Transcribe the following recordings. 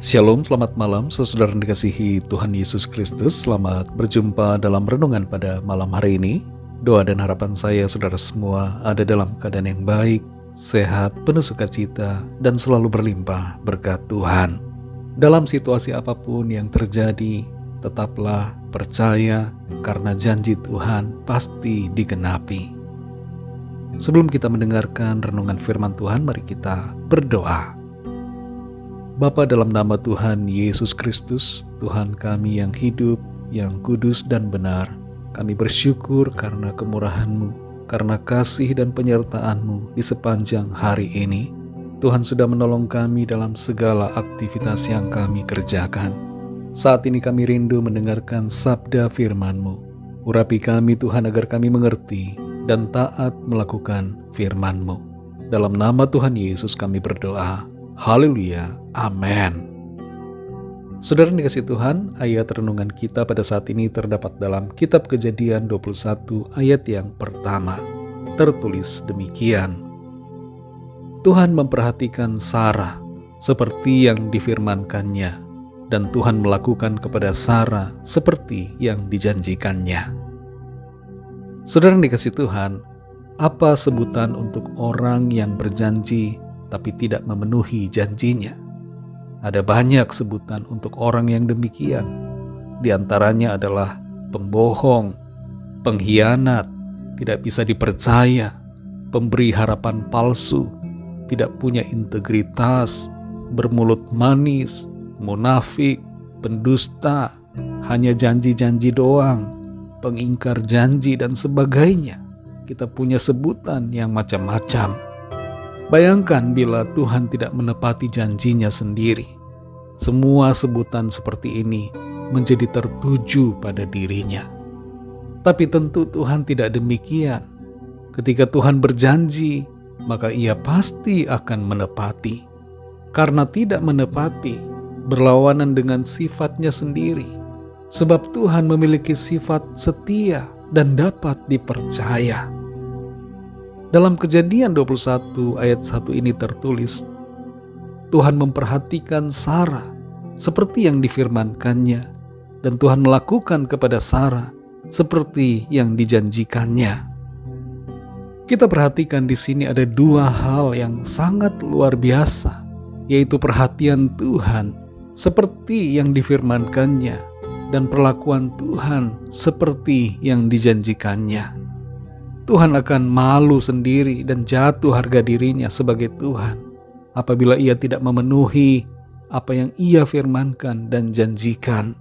Shalom, selamat malam saudara yang dikasihi Tuhan Yesus Kristus. Selamat berjumpa dalam renungan pada malam hari ini. Doa dan harapan saya saudara semua ada dalam keadaan yang baik, sehat, penuh sukacita, dan selalu berlimpah berkat Tuhan. Dalam situasi apapun yang terjadi, tetaplah percaya karena janji Tuhan pasti digenapi. Sebelum kita mendengarkan renungan firman Tuhan, mari kita berdoa. Bapa, dalam nama Tuhan Yesus Kristus, Tuhan kami yang hidup, yang kudus dan benar, kami bersyukur karena kemurahan-Mu, karena kasih dan penyertaan-Mu di sepanjang hari ini. Tuhan sudah menolong kami dalam segala aktivitas yang kami kerjakan. Saat ini kami rindu mendengarkan sabda firman-Mu. Urapi kami Tuhan agar kami mengerti dan taat melakukan firman-Mu. Dalam nama Tuhan Yesus kami berdoa. Haleluya, amin. Saudara yang dikasihi Tuhan, ayat renungan kita pada saat ini terdapat dalam kitab Kejadian 21 ayat yang pertama. Tertulis demikian. Tuhan memperhatikan Sarah seperti yang difirmankannya, dan Tuhan melakukan kepada Sarah seperti yang dijanjikannya. Saudara yang dikasihi Tuhan, apa sebutan untuk orang yang berjanji tapi tidak memenuhi janjinya? Ada banyak sebutan untuk orang yang demikian. Di antaranya adalah pembohong, pengkhianat, tidak bisa dipercaya, pemberi harapan palsu, tidak punya integritas, bermulut manis, munafik, pendusta, hanya janji-janji doang, pengingkar janji dan sebagainya. Kita punya sebutan yang macam-macam. Bayangkan bila Tuhan tidak menepati janjinya sendiri. Semua sebutan seperti ini menjadi tertuju pada dirinya. Tapi tentu Tuhan tidak demikian. Ketika Tuhan berjanji, maka Ia pasti akan menepati. Karena tidak menepati, berlawanan dengan sifatnya sendiri. Sebab Tuhan memiliki sifat setia dan dapat dipercaya. Dalam Kejadian 21 ayat 1 ini tertulis, Tuhan memperhatikan Sarah seperti yang difirmankannya, dan Tuhan melakukan kepada Sarah seperti yang dijanjikannya. Kita perhatikan di sini ada dua hal yang sangat luar biasa, yaitu perhatian Tuhan seperti yang difirmankannya, dan perlakuan Tuhan seperti yang dijanjikannya. Tuhan akan malu sendiri dan jatuh harga dirinya sebagai Tuhan apabila Ia tidak memenuhi apa yang Ia firmankan dan janjikan.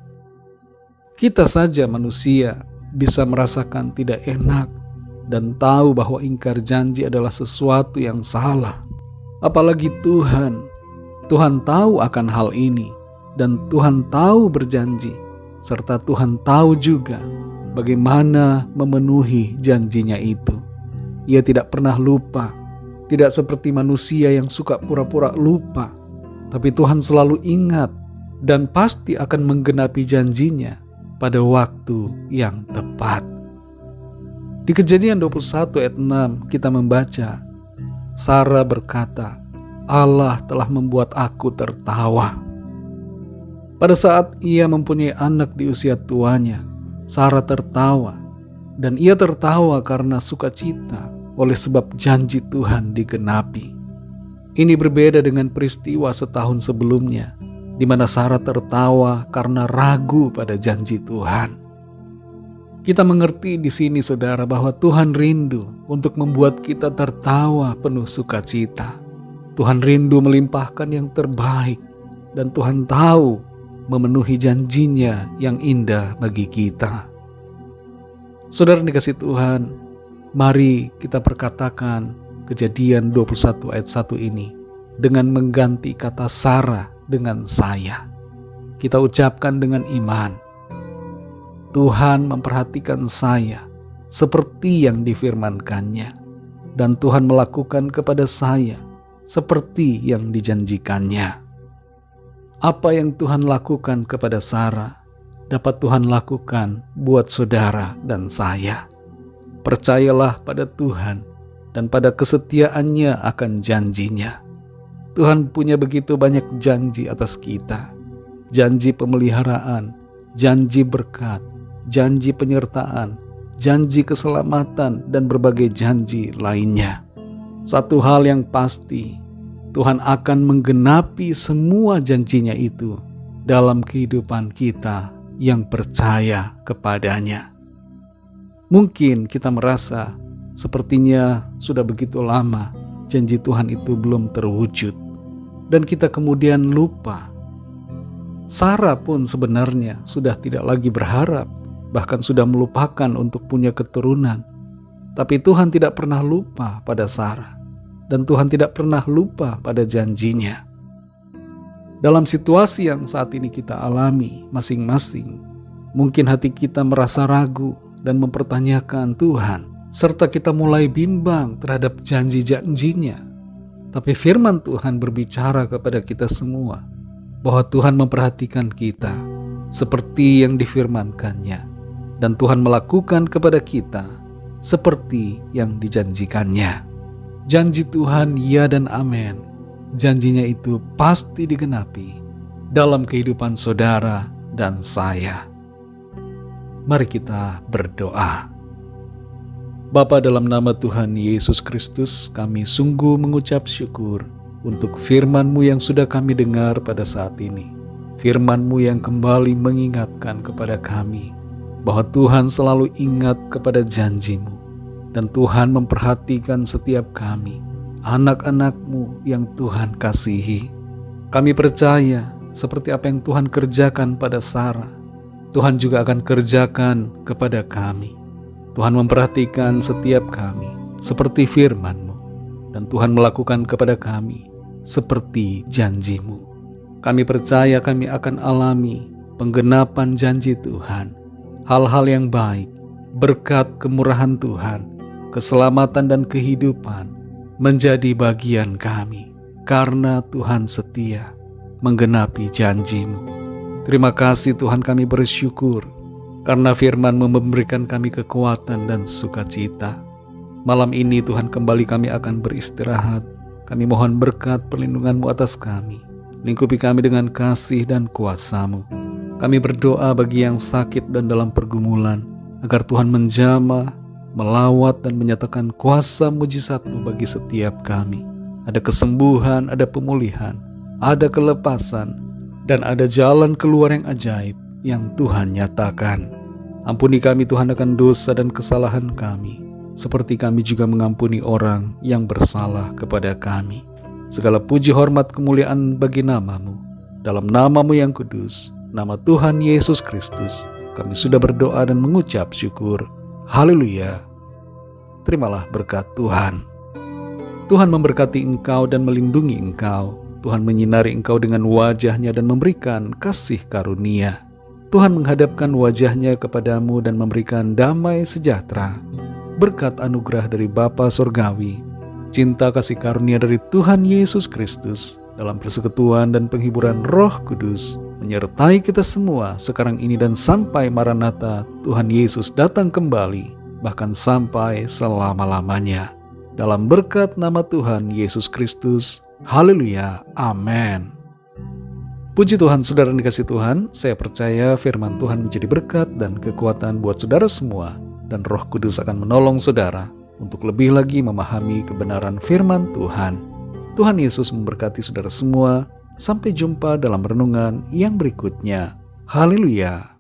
Kita saja manusia bisa merasakan tidak enak dan tahu bahwa ingkar janji adalah sesuatu yang salah. Apalagi Tuhan. Tuhan tahu akan hal ini dan Tuhan tahu berjanji, serta Tuhan tahu juga bagaimana memenuhi janjinya itu. Ia tidak pernah lupa, tidak seperti manusia yang suka pura-pura lupa, tapi Tuhan selalu ingat dan pasti akan menggenapi janjinya pada waktu yang tepat. Di Kejadian 21 ayat 6 kita membaca, Sarah berkata, Allah telah membuat aku tertawa. Pada saat ia mempunyai anak di usia tuanya, Sarah tertawa, dan ia tertawa karena sukacita oleh sebab janji Tuhan digenapi. Ini berbeda dengan peristiwa setahun sebelumnya, di mana Sarah tertawa karena ragu pada janji Tuhan. Kita mengerti di sini saudara bahwa Tuhan rindu untuk membuat kita tertawa penuh sukacita. Tuhan rindu melimpahkan yang terbaik, dan Tuhan tahu memenuhi janjinya yang indah bagi kita. Saudara dikasihi Tuhan, mari kita perkatakan Kejadian 21 ayat 1 ini dengan mengganti kata Sarah dengan saya. Kita ucapkan dengan iman, Tuhan memperhatikan saya seperti yang difirmankannya, dan Tuhan melakukan kepada saya seperti yang dijanjikannya. Apa yang Tuhan lakukan kepada Sarah dapat Tuhan lakukan buat saudara dan saya. Percayalah pada Tuhan dan pada kesetiaannya akan janjinya. Tuhan punya begitu banyak janji atas kita. Janji pemeliharaan, janji berkat, janji penyertaan, janji keselamatan, dan berbagai janji lainnya. Satu hal yang pasti, Tuhan akan menggenapi semua janjinya itu dalam kehidupan kita yang percaya kepadanya. Mungkin kita merasa sepertinya sudah begitu lama janji Tuhan itu belum terwujud, dan kita kemudian lupa. Sarah pun sebenarnya sudah tidak lagi berharap, bahkan sudah melupakan untuk punya keturunan. Tapi Tuhan tidak pernah lupa pada Sarah, dan Tuhan tidak pernah lupa pada janjinya. Dalam situasi yang saat ini kita alami masing-masing, mungkin hati kita merasa ragu dan mempertanyakan Tuhan, serta kita mulai bimbang terhadap janji-janjinya. Tapi firman Tuhan berbicara kepada kita semua, bahwa Tuhan memperhatikan kita seperti yang difirmankannya, dan Tuhan melakukan kepada kita seperti yang dijanjikannya. Janji Tuhan ya dan amin. Janjinya itu pasti digenapi dalam kehidupan saudara dan saya. Mari kita berdoa. Bapa, dalam nama Tuhan Yesus Kristus, kami sungguh mengucap syukur untuk firman-Mu yang sudah kami dengar pada saat ini. Firman-Mu yang kembali mengingatkan kepada kami bahwa Tuhan selalu ingat kepada janji-Mu, dan Tuhan memperhatikan setiap kami, anak-anak-Mu yang Tuhan kasihi. Kami percaya seperti apa yang Tuhan kerjakan pada Sarah, Tuhan juga akan kerjakan kepada kami. Tuhan memperhatikan setiap kami seperti firman-Mu, dan Tuhan melakukan kepada kami seperti janji-Mu. Kami percaya kami akan alami penggenapan janji Tuhan, hal-hal yang baik, berkat kemurahan Tuhan, keselamatan dan kehidupan menjadi bagian kami, karena Tuhan setia menggenapi janji-Mu. Terima kasih Tuhan, kami bersyukur karena firman-Mu memberikan kami kekuatan dan sukacita. Malam ini Tuhan, kembali kami akan beristirahat. Kami mohon berkat perlindungan-Mu atas kami. Lingkupi kami dengan kasih dan kuasa-Mu. Kami berdoa bagi yang sakit dan dalam pergumulan, agar Tuhan menjamah, melawat dan menyatakan kuasa mujizat-Mu bagi setiap kami. Ada kesembuhan, ada pemulihan, ada kelepasan, dan ada jalan keluar yang ajaib yang Tuhan nyatakan. Ampuni kami Tuhan akan dosa dan kesalahan kami, seperti kami juga mengampuni orang yang bersalah kepada kami. Segala puji hormat kemuliaan bagi nama-Mu. Dalam nama-Mu yang kudus, nama Tuhan Yesus Kristus, kami sudah berdoa dan mengucap syukur. Haleluya. Terimalah berkat Tuhan. Tuhan memberkati engkau dan melindungi engkau. Tuhan menyinari engkau dengan wajah-Nya dan memberikan kasih karunia. Tuhan menghadapkan wajah-Nya kepadamu dan memberikan damai sejahtera. Berkat anugerah dari Bapa Surgawi, cinta kasih karunia dari Tuhan Yesus Kristus, dalam persekutuan dan penghiburan Roh Kudus, menyertai kita semua sekarang ini dan sampai Maranatha Tuhan Yesus datang kembali, bahkan sampai selama-lamanya. Dalam berkat nama Tuhan Yesus Kristus, haleluya, amin. Puji Tuhan, saudara yang dikasihi Tuhan, saya percaya firman Tuhan menjadi berkat dan kekuatan buat saudara semua, dan Roh Kudus akan menolong saudara untuk lebih lagi memahami kebenaran firman Tuhan. Tuhan Yesus memberkati saudara semua. Sampai jumpa dalam renungan yang berikutnya. Haleluya.